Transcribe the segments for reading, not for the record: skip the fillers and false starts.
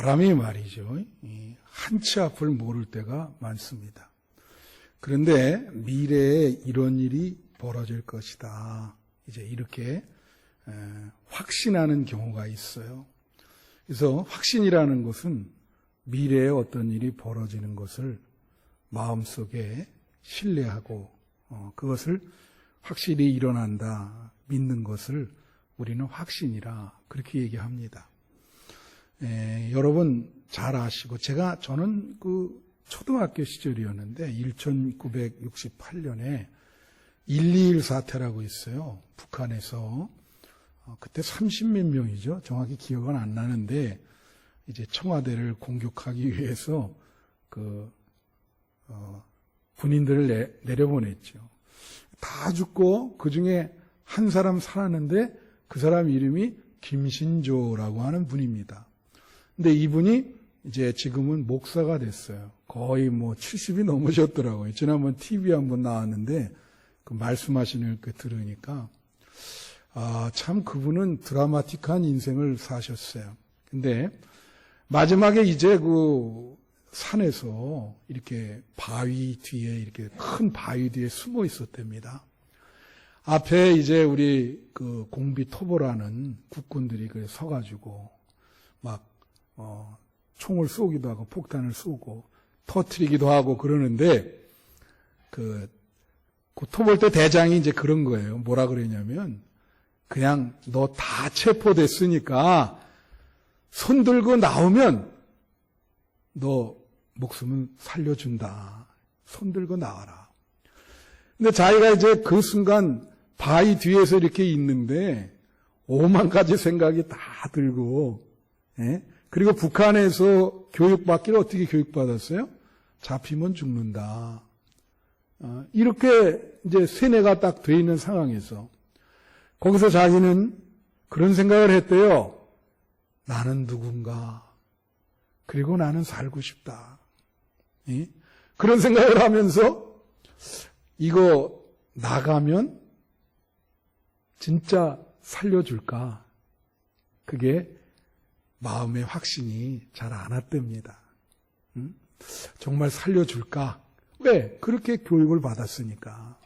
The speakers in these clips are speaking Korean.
사람이 말이죠. 한 치 앞을 모를 때가 많습니다. 그런데 미래에 이런 일이 벌어질 것이다. 이제 이렇게 확신하는 경우가 있어요. 그래서 확신이라는 것은 미래에 어떤 일이 벌어지는 것을 마음속에 신뢰하고 그것을 확실히 일어난다 믿는 것을 우리는 확신이라 그렇게 얘기합니다. 여러분 잘 아시고 저는 그 초등학교 시절이었는데 1968년에 121 사태라고 있어요. 북한에서 그때 30몇 명이죠. 정확히 기억은 안 나는데 이제 청와대를 공격하기 위해서 군인들을 내려보냈죠. 다 죽고 그 중에 한 사람 살았는데 그 사람 이름이 김신조라고 하는 분입니다. 근데 이분이 이제 지금은 목사가 됐어요. 거의 70이 넘으셨더라고요. 지난번 TV에 한번 나왔는데 그 말씀하시는 걸 들으니까 참 그분은 드라마틱한 인생을 사셨어요. 근데 마지막에 이제 그 산에서 이렇게 바위 뒤에 이렇게 큰 바위 뒤에 숨어 있었답니다. 앞에 이제 우리 그 공비 토벌하는 국군들이 그래 서가지고 막 총을 쏘기도 하고 폭탄을 쏘고 터트리기도 하고 그러는데 그 토벌대 대장이 이제 그런 거예요. 뭐라 그러냐면 그냥 너 다 체포됐으니까 손 들고 나오면 너 목숨은 살려준다. 손 들고 나와라. 근데 자기가 이제 그 순간 바위 뒤에서 이렇게 있는데 5만 가지 생각이 다 들고 그리고 북한에서 교육받기를 어떻게 교육받았어요? 잡히면 죽는다. 이렇게 이제 세뇌가 딱 돼 있는 상황에서 거기서 자기는 그런 생각을 했대요. 나는 누군가. 그리고 나는 살고 싶다. 그런 생각을 하면서 이거 나가면 진짜 살려줄까? 그게 마음의 확신이 잘 안 왔답니다. 정말 살려줄까? 왜? 그렇게 교육을 받았으니까.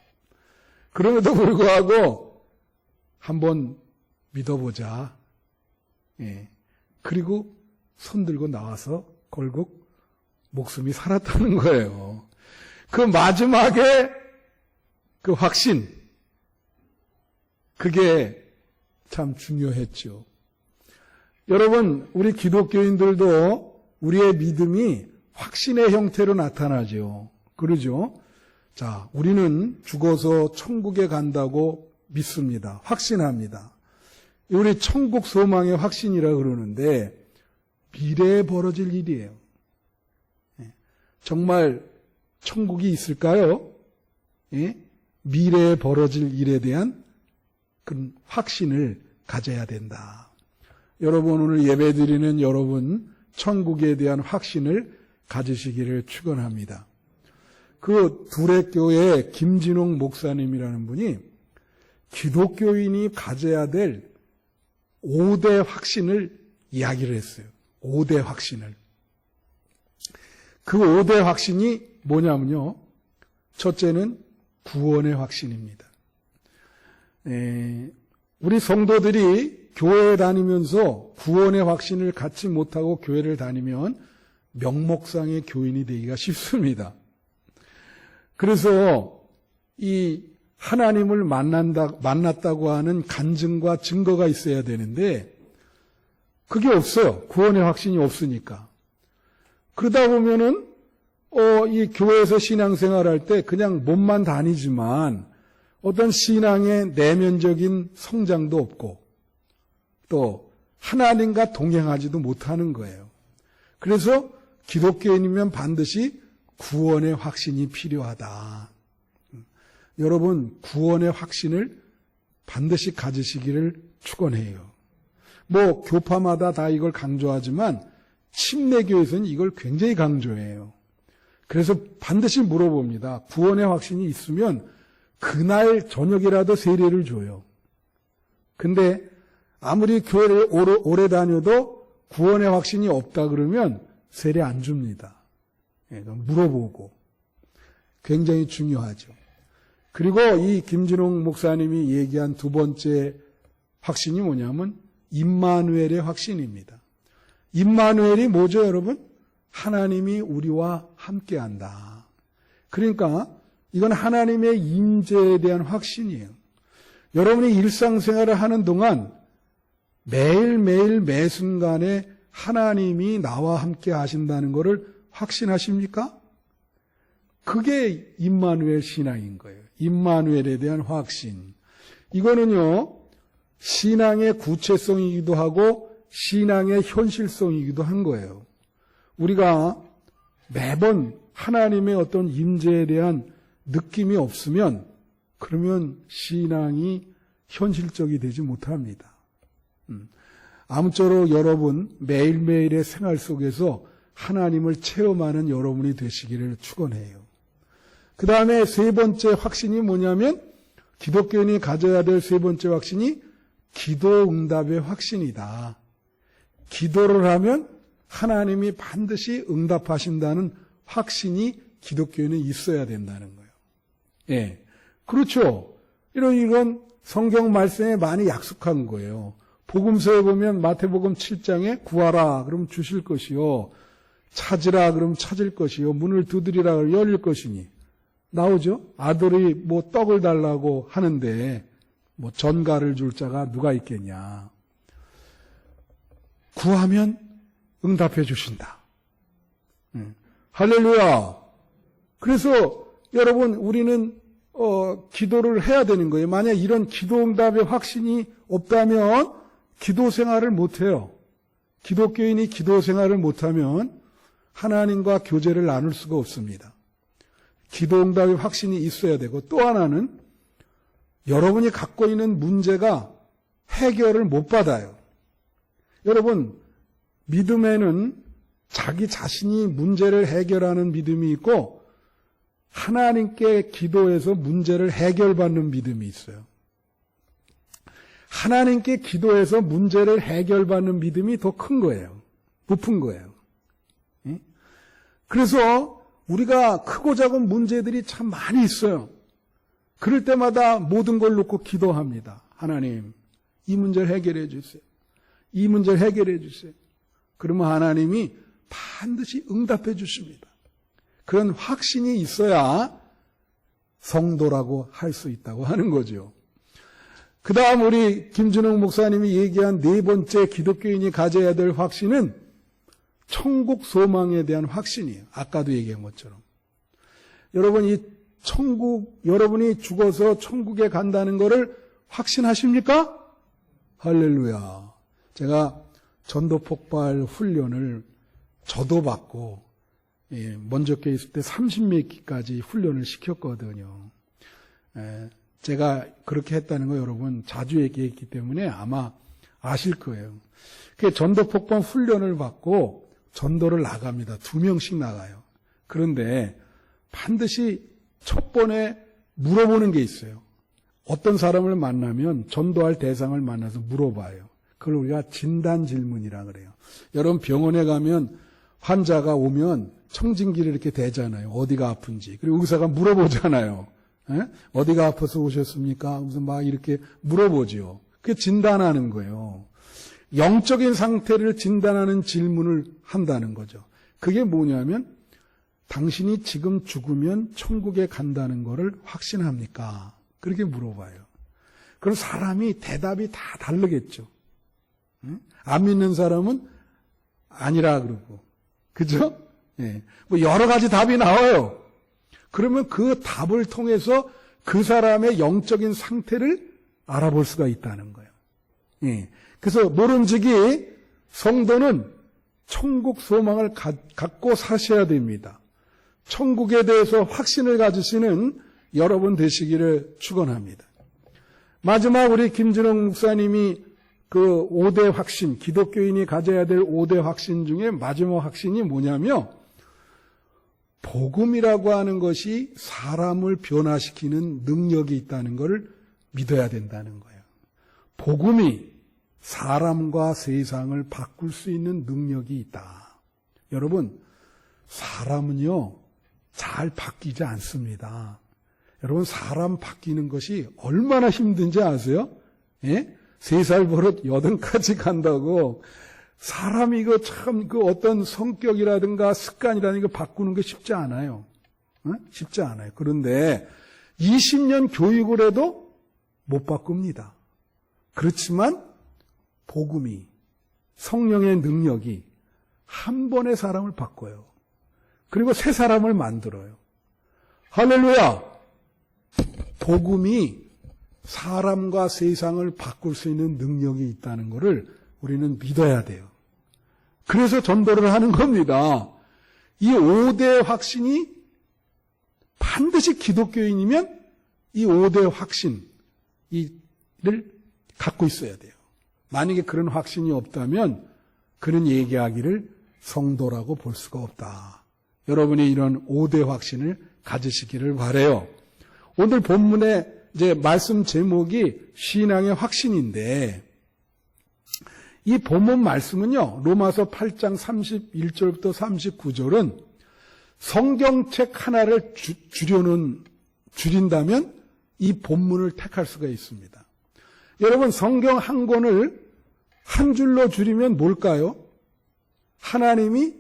그럼에도 불구하고 한번 믿어보자. 그리고 손 들고 나와서 결국 목숨이 살았다는 거예요. 그 마지막에 그 확신, 그게 참 중요했죠. 여러분, 우리 기독교인들도 우리의 믿음이 확신의 형태로 나타나죠. 그러죠? 자, 우리는 죽어서 천국에 간다고 믿습니다. 확신합니다. 우리 천국 소망의 확신이라 그러는데 미래에 벌어질 일이에요. 정말 천국이 있을까요? 미래에 벌어질 일에 대한 그런 확신을 가져야 된다. 여러분 오늘 예배드리는 여러분 천국에 대한 확신을 가지시기를 축원합니다. 그 두레교회 김진홍 목사님이라는 분이 기독교인이 가져야 될 5대 확신을 이야기를 했어요. 5대 확신을. 그 5대 확신이 뭐냐면요. 첫째는 구원의 확신입니다. 우리 성도들이 교회에 다니면서 구원의 확신을 갖지 못하고 교회를 다니면 명목상의 교인이 되기가 쉽습니다. 그래서 이 하나님을 만났다고 하는 간증과 증거가 있어야 되는데 그게 없어요. 구원의 확신이 없으니까. 그러다 보면은 이 교회에서 신앙생활할 때 그냥 몸만 다니지만 어떤 신앙의 내면적인 성장도 없고 또 하나님과 동행하지도 못하는 거예요. 그래서 기독교인이면 반드시 구원의 확신이 필요하다. 여러분 구원의 확신을 반드시 가지시기를 축원해요. 교파마다 다 이걸 강조하지만 침례교에서는 이걸 굉장히 강조해요. 그래서 반드시 물어봅니다. 구원의 확신이 있으면 그날 저녁이라도 세례를 줘요. 근데 아무리 교회를 오래 다녀도 구원의 확신이 없다 그러면 세례 안 줍니다. 물어보고. 굉장히 중요하죠. 그리고 이 김진홍 목사님이 얘기한 두 번째 확신이 뭐냐면 임마누엘의 확신입니다. 임마누엘이 뭐죠, 여러분? 하나님이 우리와 함께한다. 그러니까 이건 하나님의 임재에 대한 확신이에요. 여러분이 일상생활을 하는 동안 매일매일 매순간에 하나님이 나와 함께 하신다는 것을 확신하십니까? 그게 임마누엘 신앙인 거예요. 임마누엘에 대한 확신. 이거는요, 신앙의 구체성이기도 하고 신앙의 현실성이기도 한 거예요. 우리가 매번 하나님의 어떤 임재에 대한 느낌이 없으면 그러면 신앙이 현실적이 되지 못합니다. 아무쪼록 여러분 매일매일의 생활 속에서 하나님을 체험하는 여러분이 되시기를 축원해요. 그 다음에 세 번째 확신이 뭐냐면 기독교인이 가져야 될 세 번째 확신이 기도 응답의 확신이다. 기도를 하면 하나님이 반드시 응답하신다는 확신이 기독교인은 있어야 된다는 거예요. 예. 그렇죠. 이런 성경 말씀에 많이 약속한 거예요. 복음서에 보면 마태복음 7장에 구하라 그러면 주실 것이요. 찾으라 그러면 찾을 것이요. 문을 두드리라 그러면 열릴 것이니. 나오죠? 아들이 뭐 떡을 달라고 하는데 뭐 전갈을 줄 자가 누가 있겠냐. 구하면 응답해 주신다. 할렐루야. 그래서 여러분 우리는 기도를 해야 되는 거예요. 만약 이런 기도 응답의 확신이 없다면 기도 생활을 못해요. 기독교인이 기도 생활을 못하면 하나님과 교제를 나눌 수가 없습니다. 기도 응답의 확신이 있어야 되고 또 하나는 여러분이 갖고 있는 문제가 해결을 못 받아요. 여러분 믿음에는 자기 자신이 문제를 해결하는 믿음이 있고 하나님께 기도해서 문제를 해결받는 믿음이 있어요. 하나님께 기도해서 문제를 해결받는 믿음이 더 큰 거예요. 높은 거예요. 그래서 우리가 크고 작은 문제들이 참 많이 있어요. 그럴 때마다 모든 걸 놓고 기도합니다. 하나님, 이 문제를 해결해 주세요. 이 문제를 해결해 주세요. 그러면 하나님이 반드시 응답해 주십니다. 그런 확신이 있어야 성도라고 할 수 있다고 하는 거죠. 그 다음 우리 김준홍 목사님이 얘기한 네 번째 기독교인이 가져야 될 확신은 천국 소망에 대한 확신이에요. 아까도 얘기한 것처럼. 여러분 이 천국, 여러분이 죽어서 천국에 간다는 것을 확신하십니까? 할렐루야. 제가 전도 폭발 훈련을 저도 받고 먼저께 있을 때 30몇 기까지 훈련을 시켰거든요. 제가 그렇게 했다는 거 여러분 자주 얘기했기 때문에 아마 아실 거예요. 그 전도 폭발 훈련을 받고 전도를 나갑니다. 2명씩 나가요. 그런데 반드시 첫 번에 물어보는 게 있어요. 어떤 사람을 만나면 전도할 대상을 만나서 물어봐요. 그걸 우리가 진단 질문이라 그래요. 여러분 병원에 가면 환자가 오면 청진기를 이렇게 대잖아요. 어디가 아픈지. 그리고 의사가 물어보잖아요. 어디가 아파서 오셨습니까? 무슨 막 이렇게 물어보죠. 그게 진단하는 거예요. 영적인 상태를 진단하는 질문을 한다는 거죠. 그게 뭐냐면 당신이 지금 죽으면 천국에 간다는 것을 확신합니까? 그렇게 물어봐요. 그럼 사람이 대답이 다 다르겠죠. 안 믿는 사람은 아니라 그러고. 그죠? 예. 뭐 여러 가지 답이 나와요. 그러면 그 답을 통해서 그 사람의 영적인 상태를 알아볼 수가 있다는 거예요. 예. 그래서 모름지기 성도는 천국 소망을 갖고 사셔야 됩니다. 천국에 대해서 확신을 가지시는 여러분 되시기를 축원합니다. 마지막 우리 김준홍 목사님이 그 5대 확신, 기독교인이 가져야 될 5대 확신 중에 마지막 확신이 뭐냐면 복음이라고 하는 것이 사람을 변화시키는 능력이 있다는 것을 믿어야 된다는 거예요. 복음이 사람과 세상을 바꿀 수 있는 능력이 있다. 여러분, 사람은요, 잘 바뀌지 않습니다. 여러분, 사람 바뀌는 것이 얼마나 힘든지 아세요? 예? 3살 버릇 80까지 간다고 사람이 이거 참 그 어떤 성격이라든가 습관이라든가 바꾸는 게 쉽지 않아요. 쉽지 않아요. 그런데 20년 교육을 해도 못 바꿉니다. 그렇지만 복음이, 성령의 능력이 한 번에 사람을 바꿔요. 그리고 새 사람을 만들어요. 할렐루야! 복음이 사람과 세상을 바꿀 수 있는 능력이 있다는 것을 우리는 믿어야 돼요. 그래서 전도를 하는 겁니다. 이 5대 확신이 반드시 기독교인이면 이 5대 확신을 갖고 있어야 돼요. 만약에 그런 확신이 없다면 그는 얘기하기를 성도라고 볼 수가 없다. 여러분이 이런 5대 확신을 가지시기를 바라요. 오늘 본문의 이제 말씀 제목이 신앙의 확신인데, 이 본문 말씀은요, 로마서 8장 31절부터 39절은 성경책 하나를 줄인다면 이 본문을 택할 수가 있습니다. 여러분, 성경 한 권을 한 줄로 줄이면 뭘까요? 하나님이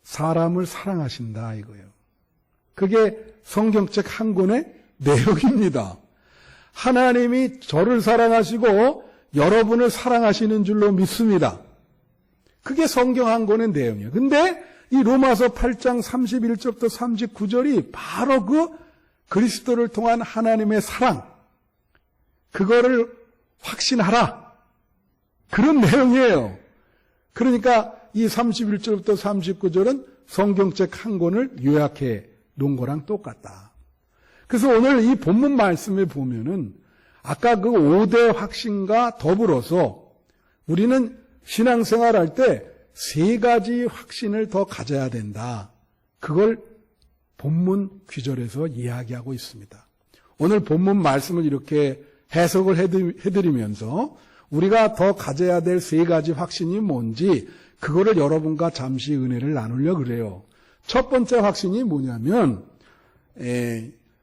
사람을 사랑하신다 이거예요. 그게 성경책 한 권의 내용입니다. 하나님이 저를 사랑하시고 여러분을 사랑하시는 줄로 믿습니다. 그게 성경 한 권의 내용이에요. 근데 이 로마서 8장 31절부터 39절이 바로 그 그리스도를 통한 하나님의 사랑, 그거를 확신하라. 그런 내용이에요. 그러니까 이 31절부터 39절은 성경책 한 권을 요약해 놓은 거랑 똑같다. 그래서 오늘 이 본문 말씀에 보면은 아까 그 5대 확신과 더불어서 우리는 신앙생활 할 때 3가지 확신을 더 가져야 된다. 그걸 본문 귀절에서 이야기하고 있습니다. 오늘 본문 말씀을 이렇게 해석을 해드리면서 우리가 더 가져야 될 3가지 확신이 뭔지 그거를 여러분과 잠시 은혜를 나누려고 그래요. 첫 번째 확신이 뭐냐면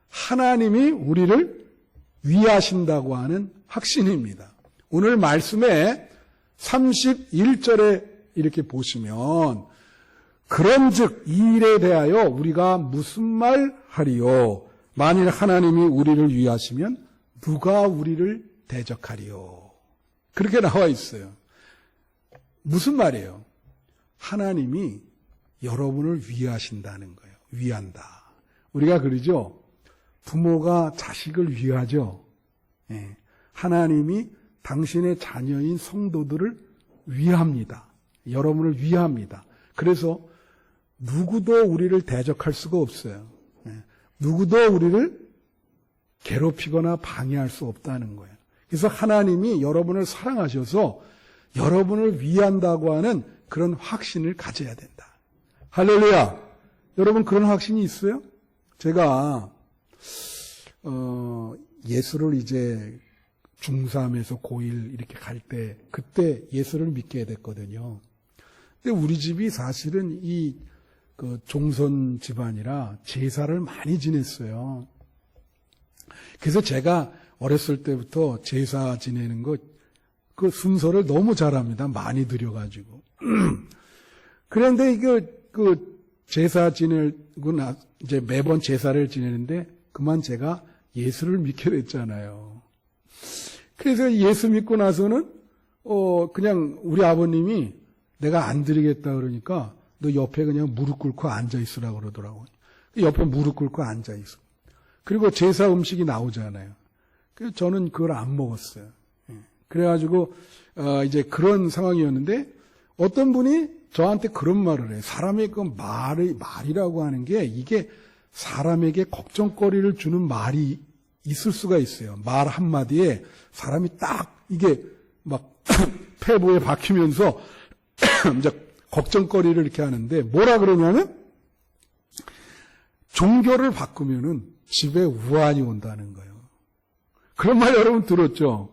하나님이 우리를 위하신다고 하는 확신입니다. 오늘 말씀에 31절에 이렇게 보시면 그런즉 이 일에 대하여 우리가 무슨 말 하리요? 만일 하나님이 우리를 위하시면 누가 우리를 대적하리요? 그렇게 나와 있어요. 무슨 말이에요? 하나님이 여러분을 위하신다는 거예요. 위한다. 우리가 그러죠? 부모가 자식을 위하죠. 예. 하나님이 당신의 자녀인 성도들을 위합니다. 여러분을 위합니다. 그래서 누구도 우리를 대적할 수가 없어요. 예. 누구도 우리를 괴롭히거나 방해할 수 없다는 거예요. 그래서 하나님이 여러분을 사랑하셔서 여러분을 위한다고 하는 그런 확신을 가져야 된다. 할렐루야! 여러분 그런 확신이 있어요? 제가 예수를 이제 중3에서 고1 이렇게 갈 때 그때 예수를 믿게 됐거든요. 근데 우리 집이 사실은 이 그 종선 집안이라 제사를 많이 지냈어요. 그래서 제가 어렸을 때부터 제사 지내는 거 그 순서를 너무 잘합니다. 많이 드려가지고. 그런데 이거 그 제사 지내고 이제 매번 제사를 지내는데 그만 제가 예수를 믿게 됐잖아요. 그래서 예수 믿고 나서는 그냥 우리 아버님이 내가 안 드리겠다 그러니까 너 옆에 그냥 무릎 꿇고 앉아 있으라고 그러더라고요. 옆에 무릎 꿇고 앉아 있어. 그리고 제사 음식이 나오잖아요. 그래서 저는 그걸 안 먹었어요. 그래가지고 이제 그런 상황이었는데 어떤 분이 저한테 그런 말을 해요. 사람의 그 말이라고 하는 게 이게 사람에게 걱정거리를 주는 말이 있을 수가 있어요. 말 한마디에 사람이 딱 이게 막 폐부에 박히면서 이제 걱정거리를 이렇게 하는데 뭐라 그러냐면 종교를 바꾸면은 집에 우환이 온다는 거예요. 그런 말 여러분 들었죠?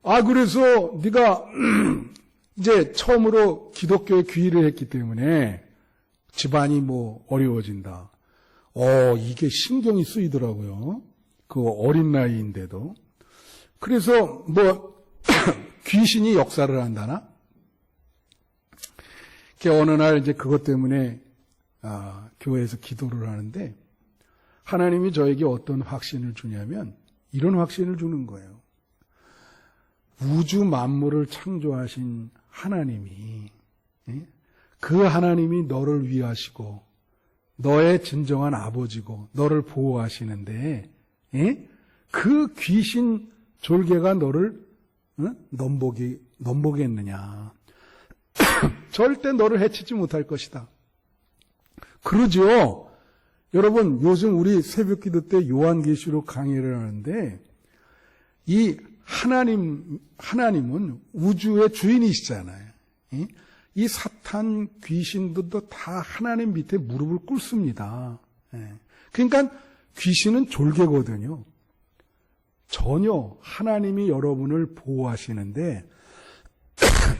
그래서 네가 이제 처음으로 기독교에 귀의를 했기 때문에 집안이 뭐 어려워진다. 이게 신경이 쓰이더라고요. 그 어린 나이인데도. 그래서 뭐 귀신이 역사를 한다나? 어느 날 이제 그것 때문에 교회에서 기도를 하는데 하나님이 저에게 어떤 확신을 주냐면 이런 확신을 주는 거예요. 우주 만물을 창조하신 하나님이, 그 하나님이 너를 위하시고 너의 진정한 아버지고 너를 보호하시는데 그 귀신 졸개가 너를 넘보겠느냐. 절대 너를 해치지 못할 것이다. 그러죠. 여러분, 요즘 우리 새벽기도 때 요한계시록 강의를 하는데 이 하나님은 우주의 주인이시잖아요. 이 사탄 귀신들도 다 하나님 밑에 무릎을 꿇습니다. 그러니까 귀신은 졸개거든요. 전혀 하나님이 여러분을 보호하시는데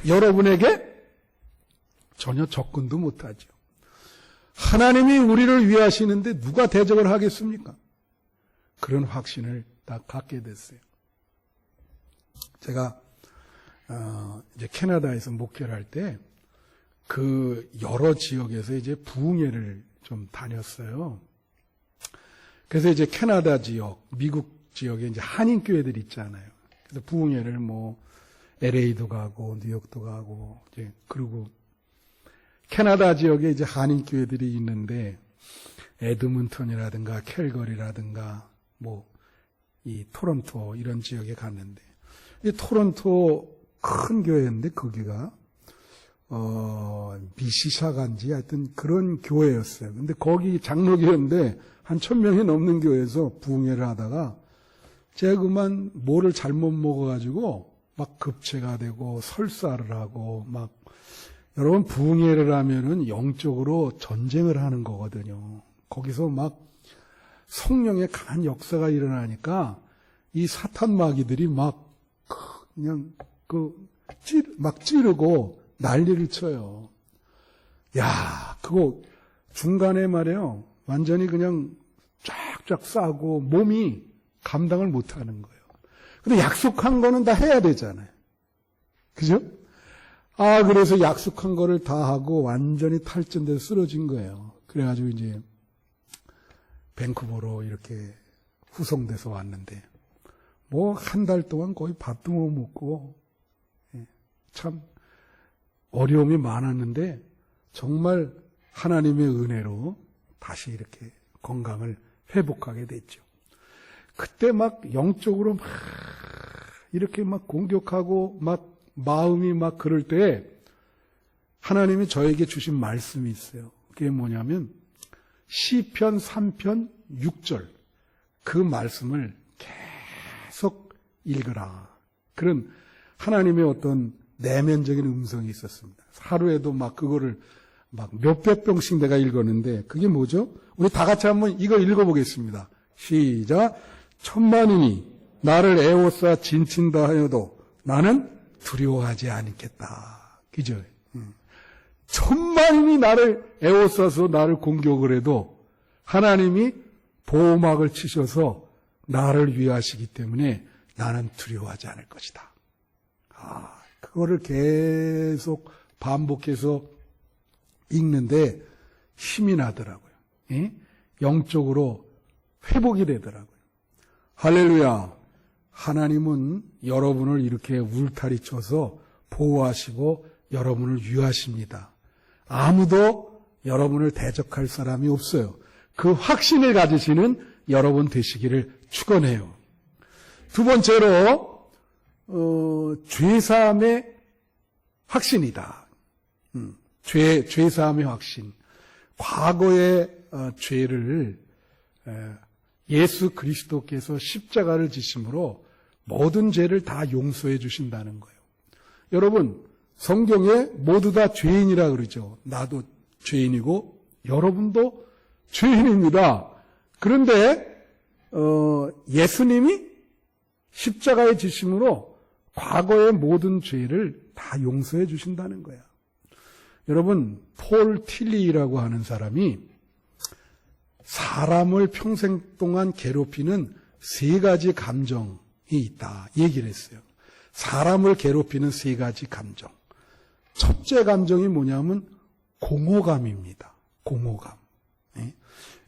여러분에게 전혀 접근도 못하죠. 하나님이 우리를 위하시는데 누가 대적을 하겠습니까? 그런 확신을 다 갖게 됐어요. 제가 이제 캐나다에서 목회를 할 때 그 여러 지역에서 이제 부흥회를 좀 다녔어요. 그래서 이제 캐나다 지역, 미국 지역에 이제 한인교회들 있잖아요. 그래서 부흥회를 뭐 LA도 가고 뉴욕도 가고 이제 그리고 캐나다 지역에 이제 한인교회들이 있는데 에드먼턴이라든가 캘거리라든가 뭐 이 토론토 이런 지역에 갔는데 이 토론토 큰 교회인데 거기가 미시사간지 하여튼 그런 교회였어요. 근데 거기 장로교회인데 한 1000명이 넘는 교회에서 부흥회를 하다가 제가 그만 뭐를 잘못 먹어가지고 막 급체가 되고 설사를 하고 막 여러분 부흥회를 하면은 영적으로 전쟁을 하는 거거든요. 거기서 막 성령의 강한 역사가 일어나니까 이 사탄 마귀들이 막 그냥 막 찌르고 난리를 쳐요. 야, 그거 중간에 말이에요. 완전히 그냥 쫙쫙 싸고 몸이 감당을 못 하는 거예요. 근데 약속한 거는 다 해야 되잖아요. 그죠? 그래서 약속한 거를 다 하고 완전히 탈진돼서 쓰러진 거예요. 그래가지고 이제 밴쿠버로 이렇게 후송돼서 왔는데 뭐 한 달 동안 거의 밥도 못 먹고 참 어려움이 많았는데 정말 하나님의 은혜로 다시 이렇게 건강을 회복하게 됐죠. 그때 막 영적으로 막 이렇게 막 공격하고 막 마음이 막 그럴 때 하나님이 저에게 주신 말씀이 있어요. 그게 뭐냐면 시편 3편 6절 그 말씀을 계속 읽으라. 그런 하나님의 어떤 내면적인 음성이 있었습니다. 하루에도 막 그거를 막 몇백 병씩 내가 읽었는데 그게 뭐죠? 우리 다 같이 한번 이거 읽어보겠습니다. 시작. 천만인이 나를 애워싸 진친다 하여도 나는 두려워하지 않겠다. 그죠? 천만인이 나를 애워싸서 나를 공격을 해도 하나님이 보호막을 치셔서 나를 위하시기 때문에 나는 두려워하지 않을 것이다. 그거를 계속 반복해서 읽는데 힘이 나더라고요. 영적으로 회복이 되더라고요. 할렐루야. 하나님은 여러분을 이렇게 울타리 쳐서 보호하시고 여러분을 위하십니다. 아무도 여러분을 대적할 사람이 없어요. 그 확신을 가지시는 여러분 되시기를 축원해요. 두 번째로 죄사함의 확신이다. 죄사함의 확신. 과거의 죄를 예수 그리스도께서 십자가를 지심으로 모든 죄를 다 용서해 주신다는 거예요. 여러분, 성경에 모두 다 죄인이라 그러죠. 나도 죄인이고 여러분도 죄인입니다. 그런데 예수님이 십자가의 지심으로 과거의 모든 죄를 다 용서해 주신다는 거야. 여러분, 폴 틸리라고 하는 사람이 사람을 평생 동안 괴롭히는 3가지 감정이 있다 얘기를 했어요. 사람을 괴롭히는 3가지 감정. 첫째 감정이 뭐냐면 공허감입니다. 공허감. 네?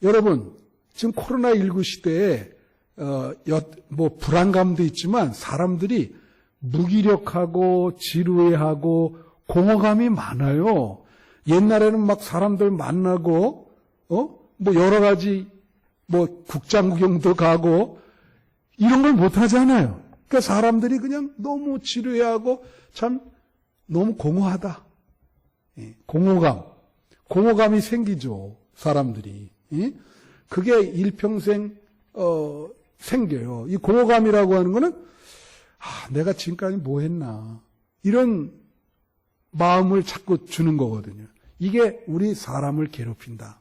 여러분, 지금 코로나19 시대에 불안감도 있지만 사람들이 무기력하고 지루해하고 공허감이 많아요. 옛날에는 막 사람들 만나고 여러 가지 국장 구경도 가고 이런 걸 못 하잖아요. 그러니까 사람들이 그냥 너무 지루해하고 참 너무 공허하다. 공허감이 생기죠. 사람들이. 그게 일평생 생겨요. 이 공허감이라고 하는 거는 내가 지금까지 뭐 했나 이런 마음을 자꾸 주는 거거든요. 이게 우리 사람을 괴롭힌다.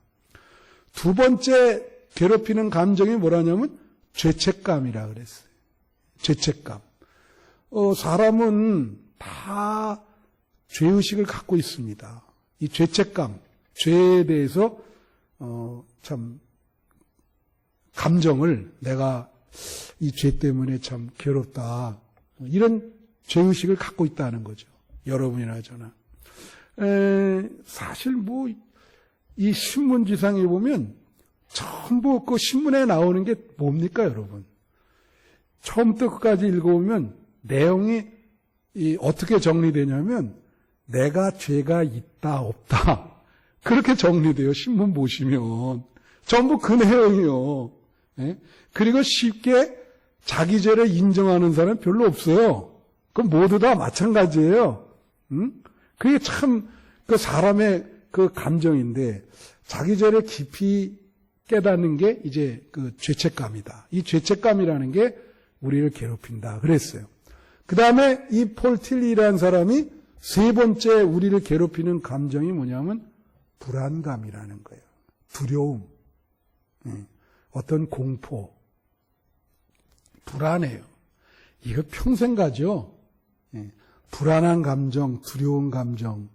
두 번째 괴롭히는 감정이 뭐라냐면 죄책감이라 그랬어요. 죄책감. 사람은 다 죄의식을 갖고 있습니다. 이 죄책감, 죄에 대해서 참 감정을 내가 이 죄 때문에 참 괴롭다. 이런 죄의식을 갖고 있다는 거죠. 여러분이나 저나. 사실 이 신문지상에 보면 전부 그 신문에 나오는 게 뭡니까, 여러분? 처음부터 끝까지 읽어보면 내용이 어떻게 정리되냐면 내가 죄가 있다, 없다. 그렇게 정리돼요. 신문 보시면. 전부 그 내용이요. 그리고 쉽게 자기 죄를 인정하는 사람은 별로 없어요. 그건 모두 다 마찬가지예요. 그게 참 그 사람의 그 감정인데 자기 죄를 깊이 깨닫는 게 이제 그 죄책감이다. 이 죄책감이라는 게 우리를 괴롭힌다. 그랬어요. 그 다음에 이 폴 틸리라는 사람이 3번째 우리를 괴롭히는 감정이 뭐냐면 불안감이라는 거예요. 두려움. 어떤 공포. 불안해요. 이거 평생 가죠. 불안한 감정, 두려운 감정.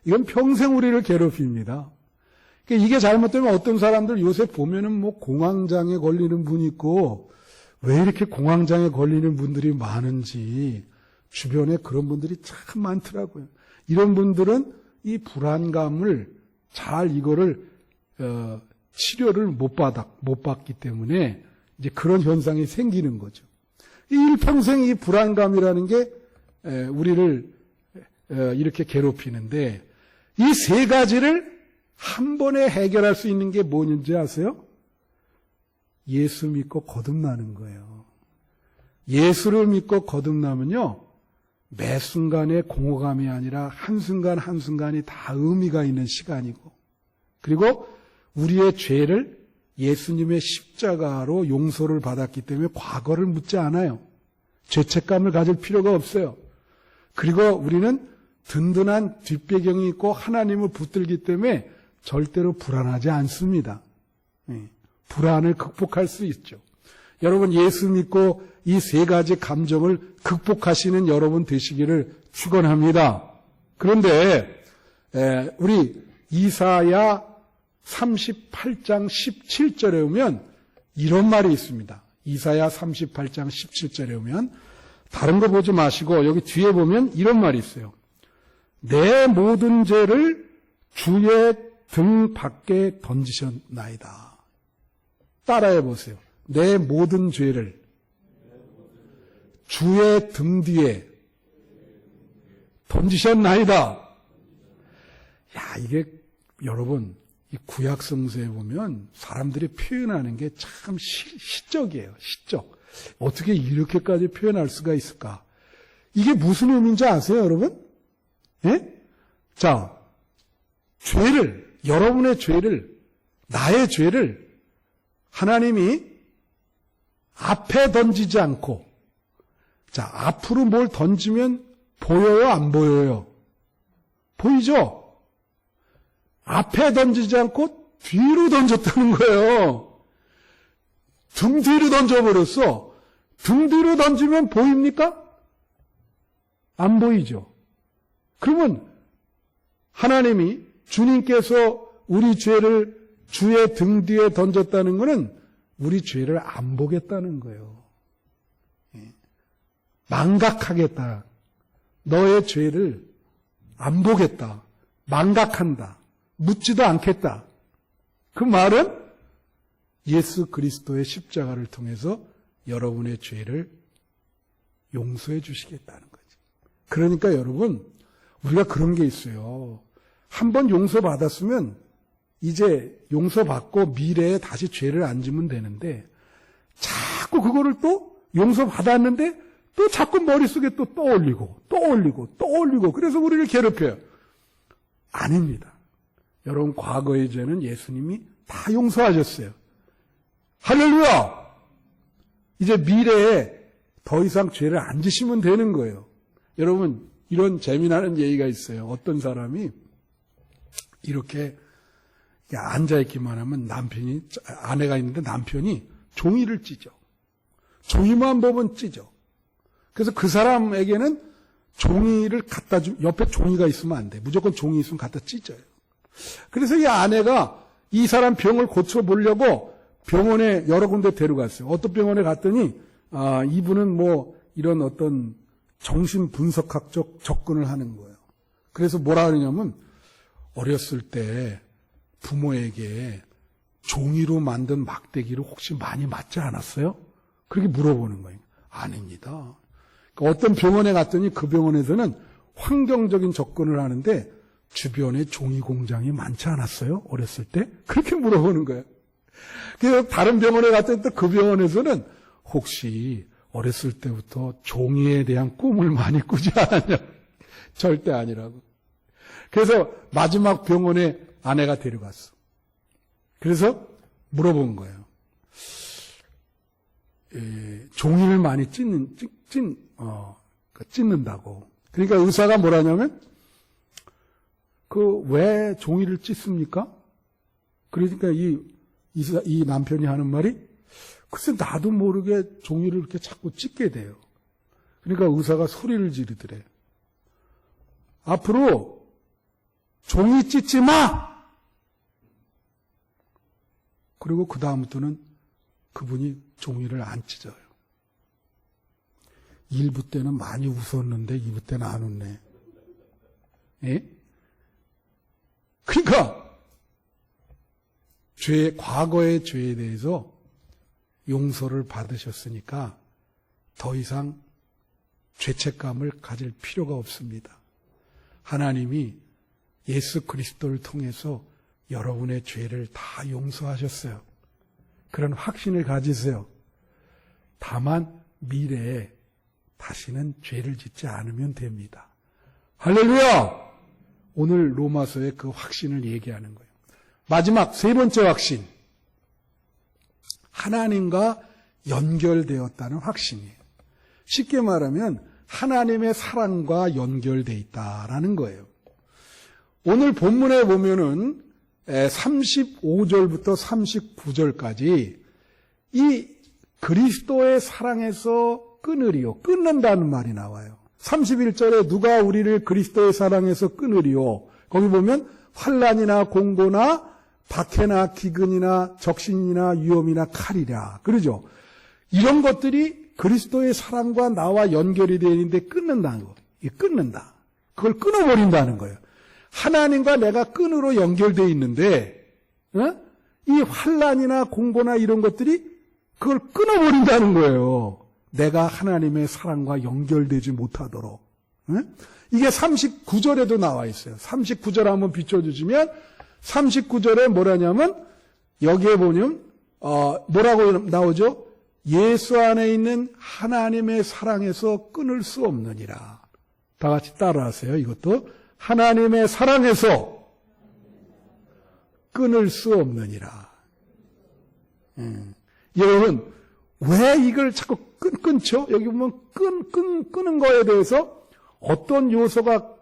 이건 평생 우리를 괴롭힙니다. 이게 잘못되면 어떤 사람들 요새 보면은 공황장애 걸리는 분 있고 왜 이렇게 공황장애 걸리는 분들이 많은지 주변에 그런 분들이 참 많더라고요. 이런 분들은 이 불안감을 잘 이거를 치료를 못 받기 때문에 이제 그런 현상이 생기는 거죠. 일평생 이 불안감이라는 게 우리를 이렇게 괴롭히는데 이 3가지를 한 번에 해결할 수 있는 게 뭐인지 아세요? 예수 믿고 거듭나는 거예요. 예수를 믿고 거듭나면요, 매 순간의 공허감이 아니라 한순간 한순간이 다 의미가 있는 시간이고, 그리고 우리의 죄를 예수님의 십자가로 용서를 받았기 때문에 과거를 묻지 않아요. 죄책감을 가질 필요가 없어요. 그리고 우리는 든든한 뒷배경이 있고 하나님을 붙들기 때문에 절대로 불안하지 않습니다. 불안을 극복할 수 있죠. 여러분, 예수 믿고 이 3가지 감정을 극복하시는 여러분 되시기를 축원합니다. 그런데 우리 이사야 38장 17절에 오면 이런 말이 있습니다. 이사야 38장 17절에 오면 다른 거 보지 마시고 여기 뒤에 보면 이런 말이 있어요. 내 모든 죄를 주의 등 밖에 던지셨나이다. 따라해 보세요. 내 모든 죄를 주의 등 뒤에 던지셨나이다. 야, 이게 여러분 이 구약 성서에 보면 사람들이 표현하는 게 참 시적이에요. 시적. 어떻게 이렇게까지 표현할 수가 있을까? 이게 무슨 의미인지 아세요, 여러분? 예? 자, 여러분의 죄를, 나의 죄를 하나님이 앞에 던지지 않고, 자, 앞으로 뭘 던지면 보여요, 안 보여요? 보이죠? 앞에 던지지 않고 뒤로 던졌다는 거예요. 등 뒤로 던져버렸어. 등 뒤로 던지면 보입니까? 안 보이죠? 그러면 하나님이 주님께서 우리 죄를 주의 등 뒤에 던졌다는 것은 우리 죄를 안 보겠다는 거예요. 망각하겠다. 너의 죄를 안 보겠다. 망각한다. 묻지도 않겠다. 그 말은 예수 그리스도의 십자가를 통해서 여러분의 죄를 용서해 주시겠다는 거죠. 그러니까 여러분, 우리가 그런 게 있어요. 한번 용서받았으면 이제 용서받고 미래에 다시 죄를 안 지면 되는데 자꾸 그거를 또 용서받았는데 또 자꾸 머릿속에 또 떠올리고 그래서 우리를 괴롭혀요. 아닙니다. 여러분, 과거의 죄는 예수님이 다 용서하셨어요. 할렐루야! 이제 미래에 더 이상 죄를 안 지시면 되는 거예요. 여러분, 이런 재미나는 얘기가 있어요. 어떤 사람이 이렇게 앉아있기만 하면 아내가 있는데 남편이 종이를 찢어. 종이만 보면 찢어. 그래서 그 사람에게는 종이를 갖다 옆에 종이가 있으면 안 돼. 무조건 종이 있으면 갖다 찢어요. 그래서 이 아내가 이 사람 병을 고쳐보려고 병원에 여러 군데 데려갔어요. 어떤 병원에 갔더니, 이분은 뭐 이런 어떤 정신분석학적 접근을 하는 거예요. 그래서 뭐라 그러냐면, 어렸을 때 부모에게 종이로 만든 막대기를 혹시 많이 맞지 않았어요? 그렇게 물어보는 거예요. 아닙니다. 어떤 병원에 갔더니 그 병원에서는 환경적인 접근을 하는데 주변에 종이 공장이 많지 않았어요? 어렸을 때? 그렇게 물어보는 거예요. 그래서 다른 병원에 갔더니 또 그 병원에서는 혹시 어렸을 때부터 종이에 대한 꿈을 많이 꾸지 않았냐? 절대 아니라고. 그래서 마지막 병원에 아내가 데려갔어. 그래서 물어본 거예요. 종이를 많이 찢는다고. 그러니까 의사가 뭐라냐면, 왜 종이를 찢습니까? 그러니까 이 남편이 하는 말이, 글쎄 나도 모르게 종이를 이렇게 자꾸 찢게 돼요. 그러니까 의사가 소리를 지르더래. 앞으로 종이 찢지 마! 그리고 그 다음부터는 그분이 종이를 안 찢어요. 1부 때는 많이 웃었는데 2부 때는 안 웃네. 예? 그러니까 과거의 죄에 대해서 용서를 받으셨으니까 더 이상 죄책감을 가질 필요가 없습니다. 하나님이 예수 그리스도를 통해서 여러분의 죄를 다 용서하셨어요. 그런 확신을 가지세요. 다만 미래에 다시는 죄를 짓지 않으면 됩니다. 할렐루야! 오늘 로마서의 그 확신을 얘기하는 거예요. 마지막 세 번째 확신. 하나님과 연결되었다는 확신이에요. 쉽게 말하면 하나님의 사랑과 연결되어 있다라는 거예요. 오늘 본문에 보면은 35절부터 39절까지 이 그리스도의 사랑에서 끊는다는 말이 나와요. 31절에 누가 우리를 그리스도의 사랑에서 끊으리요. 거기 보면 환난이나 공고나 박해나 기근이나 적신이나 위험이나 칼이라. 그러죠. 이런 것들이 그리스도의 사랑과 나와 연결이 되어 있는데 끊는다는 거. 끊는다. 그걸 끊어버린다는 거예요. 하나님과 내가 끈으로 연결되어 있는데 이 환난이나 공고나 이런 것들이 그걸 끊어버린다는 거예요. 내가 하나님의 사랑과 연결되지 못하도록. 이게 39절에도 나와 있어요. 39절 한번 비춰주시면 39절에 뭐라냐면 여기에 보면 뭐라고 나오죠? 예수 안에 있는 하나님의 사랑에서 끊을 수 없느니라. 다 같이 따라하세요. 이것도 하나님의 사랑에서 끊을 수 없느니라. 여러분, 왜 이걸 자꾸 끊죠? 여기 보면 끊는 거에 대해서 어떤 요소가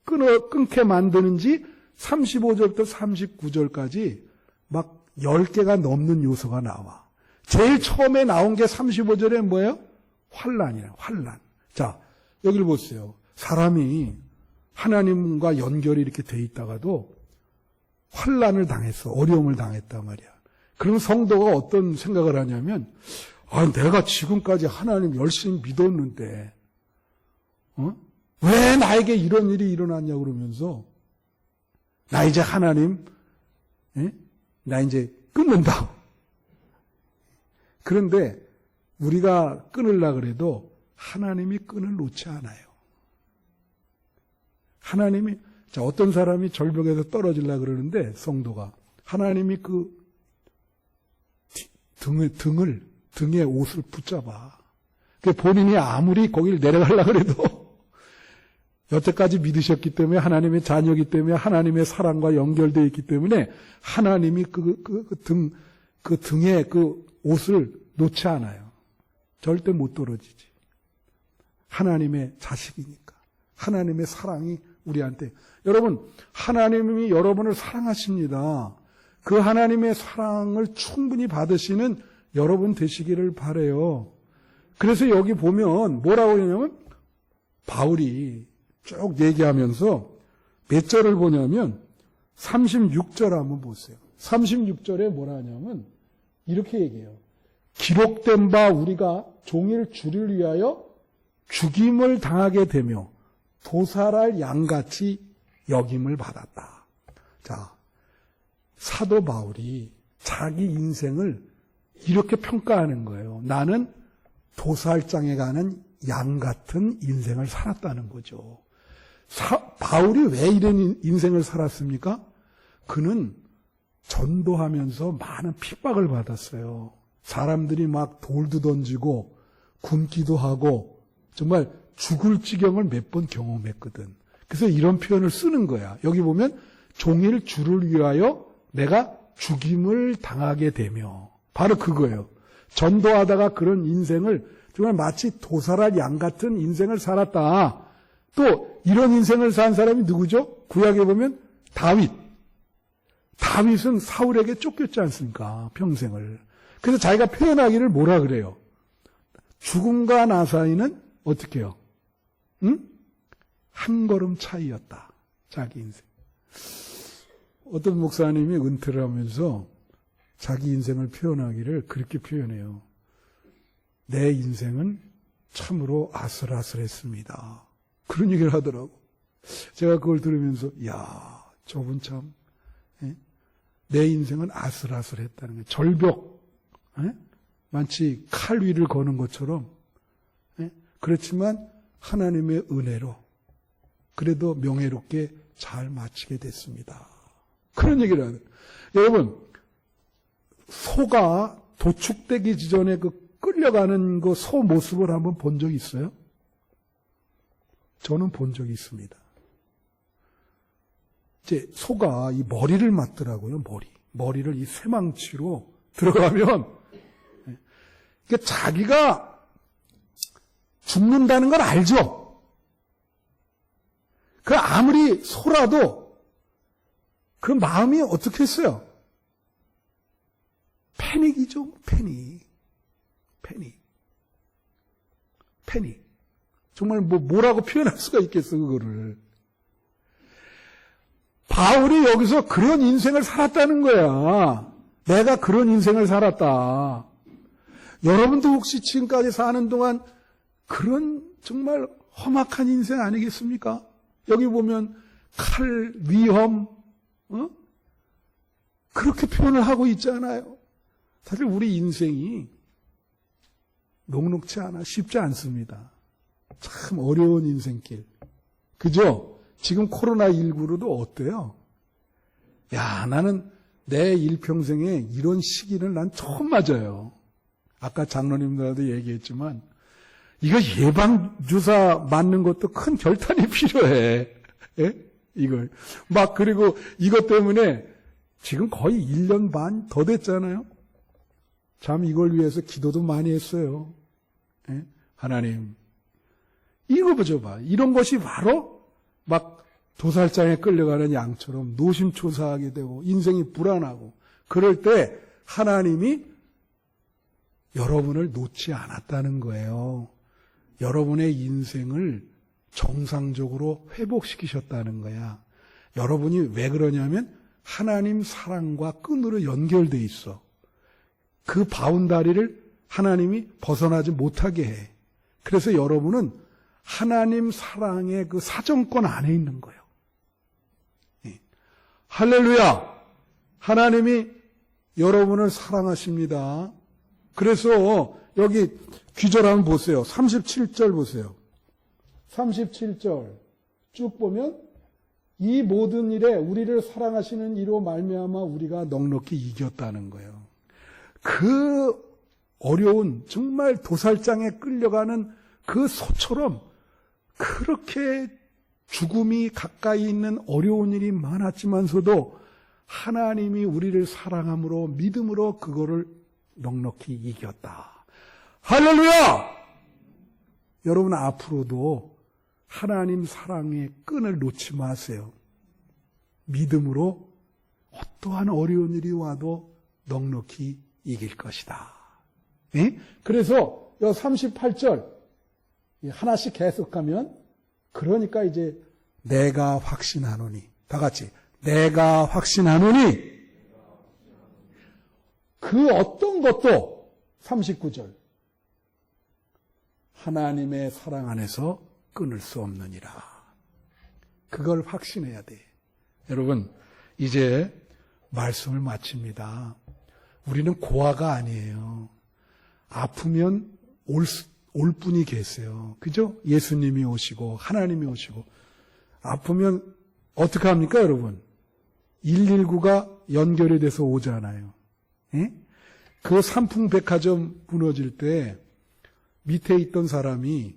끊게 만드는지 35절부터 39절까지 막 10개가 넘는 요소가 나와. 제일 처음에 나온 게 35절에 뭐예요? 환난이에요. 환난. 자, 여기를 보세요. 사람이 하나님과 연결이 이렇게 돼 있다가도 환난을 당했어. 어려움을 당했단 말이야. 그럼 성도가 어떤 생각을 하냐면, 내가 지금까지 하나님 열심히 믿었는데, 왜 나에게 이런 일이 일어났냐 그러면서, 나 이제 하나님, 나 이제 끊는다. 그런데 우리가 끊으려고 그래도 하나님이 끈을 놓지 않아요. 하나님이, 어떤 사람이 절벽에서 떨어지려고 그러는데, 성도가. 하나님이 그 등에 옷을 붙잡아. 본인이 아무리 거기를 내려가려고 그래도, 여태까지 믿으셨기 때문에, 하나님의 자녀이기 때문에, 하나님의 사랑과 연결되어 있기 때문에, 하나님이 그 등에 그 옷을 놓지 않아요. 절대 못 떨어지지. 하나님의 자식이니까. 하나님의 사랑이 우리한테. 여러분, 하나님이 여러분을 사랑하십니다. 그 하나님의 사랑을 충분히 받으시는 여러분 되시기를 바라요. 그래서 여기 보면 뭐라고 하냐면 바울이 쭉 얘기하면서 몇 절을 보냐면 36절 한번 보세요. 36절에 뭐라 하냐면 이렇게 얘기해요. 기록된 바 우리가 종일 주를 위하여 죽임을 당하게 되며 도살할 양같이 여김을 받았다. 자, 사도 바울이 자기 인생을 이렇게 평가하는 거예요. 나는 도살장에 가는 양 같은 인생을 살았다는 거죠. 바울이 왜 이런 인생을 살았습니까? 그는 전도하면서 많은 핍박을 받았어요. 사람들이 막 돌도 던지고 굶기도 하고 정말 죽을 지경을 몇 번 경험했거든. 그래서 이런 표현을 쓰는 거야. 여기 보면 종일 주를 위하여 내가 죽임을 당하게 되며 바로 그거예요. 전도하다가 그런 인생을 정말 마치 도살할 양 같은 인생을 살았다. 또 이런 인생을 산 사람이 누구죠? 구약에 보면 다윗. 다윗은 사울에게 쫓겼지 않습니까? 평생을. 그래서 자기가 표현하기를 뭐라 그래요? 죽음과 나 사이는 어떻게 해요? 한 걸음 차이였다. 자기 인생. 어떤 목사님이 은퇴를 하면서 자기 인생을 표현하기를 그렇게 표현해요. 내 인생은 참으로 아슬아슬했습니다. 그런 얘기를 하더라고. 제가 그걸 들으면서 야, 저분 참 내 인생은 아슬아슬했다는 거예요. 절벽, 마치 칼 위를 거는 것처럼. 그렇지만 하나님의 은혜로 그래도 명예롭게 잘 마치게 됐습니다. 그런 얘기를 하는. 여러분, 소가 도축되기 전에 그 끌려가는 그 소 모습을 한번 본 적이 있어요? 저는 본 적이 있습니다. 이제 소가 이 머리를 맞더라고요, 머리를 이 쇠망치로 들어가면, 그러니까 자기가 죽는다는 걸 알죠? 그 아무리 소라도 그 마음이 어떻게 했어요? 패닉이죠, 패닉. 정말 뭐라고 표현할 수가 있겠어, 그거를. 바울이 여기서 그런 인생을 살았다는 거야. 내가 그런 인생을 살았다. 여러분도 혹시 지금까지 사는 동안 그런 정말 험악한 인생 아니겠습니까? 여기 보면 칼, 위험, 그렇게 표현을 하고 있잖아요. 사실 우리 인생이 녹록치 않아, 쉽지 않습니다. 참 어려운 인생길. 그죠? 지금 코로나19로도 어때요? 야, 나는 내 일평생에 이런 시기를 난 처음 맞아요. 아까 장로님들도 얘기했지만, 이거 예방주사 맞는 것도 큰 결단이 필요해. 이걸. 그리고 이것 때문에 지금 거의 1년 반 더 됐잖아요. 참 이걸 위해서 기도도 많이 했어요. 하나님, 이거 보죠 봐. 이런 것이 바로 도살장에 끌려가는 양처럼 노심초사하게 되고 인생이 불안하고 그럴 때 하나님이 여러분을 놓지 않았다는 거예요. 여러분의 인생을 정상적으로 회복시키셨다는 거야. 여러분이 왜 그러냐면 하나님 사랑과 끈으로 연결돼 있어. 그 바운다리를 하나님이 벗어나지 못하게 해. 그래서 여러분은 하나님 사랑의 그 사정권 안에 있는 거예요. 예. 할렐루야! 하나님이 여러분을 사랑하십니다. 그래서 여기 귀절 한번 보세요. 37절 보세요. 37절 쭉 보면 이 모든 일에 우리를 사랑하시는 이로 말미암아 우리가 넉넉히 이겼다는 거예요. 그 어려운 정말 도살장에 끌려가는 그 소처럼 그렇게 죽음이 가까이 있는 어려운 일이 많았지만서도 하나님이 우리를 사랑함으로 믿음으로 그거를 넉넉히 이겼다. 할렐루야! 여러분 앞으로도 하나님 사랑의 끈을 놓지 마세요. 믿음으로 어떠한 어려운 일이 와도 넉넉히 이길 것이다. 예? 그래서 38절 하나씩 계속하면 그러니까 이제 내가 확신하노니 다 같이 내가 확신하노니 그 어떤 것도 39절 하나님의 사랑 안에서 끊을 수 없느니라. 그걸 확신해야 돼. 여러분 이제 말씀을 마칩니다. 우리는 고아가 아니에요. 아프면 올 분이 계세요. 그죠? 예수님이 오시고 하나님이 오시고 아프면 어떻게 합니까 여러분? 119가 연결이 돼서 오잖아요. 예? 그 삼풍백화점 무너질 때 밑에 있던 사람이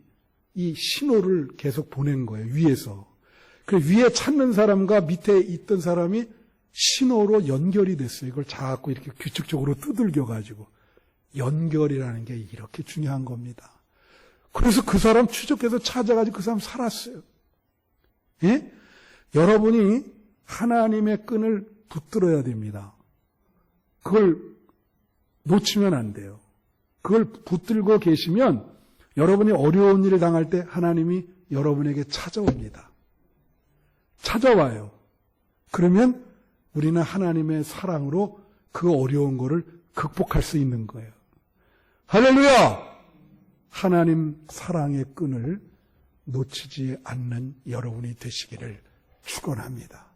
이 신호를 계속 보낸 거예요. 위에서. 그 위에 찾는 사람과 밑에 있던 사람이 신호로 연결이 됐어요. 이걸 자꾸 이렇게 규칙적으로 두들겨가지고. 연결이라는 게 이렇게 중요한 겁니다. 그래서 그 사람 추적해서 찾아가지고 그 사람 살았어요. 예? 여러분이 하나님의 끈을 붙들어야 됩니다. 그걸 놓치면 안 돼요. 그걸 붙들고 계시면 여러분이 어려운 일을 당할 때 하나님이 여러분에게 찾아옵니다. 찾아와요. 그러면 우리는 하나님의 사랑으로 그 어려운 거를 극복할 수 있는 거예요. 할렐루야! 하나님 사랑의 끈을 놓치지 않는 여러분이 되시기를 축원합니다.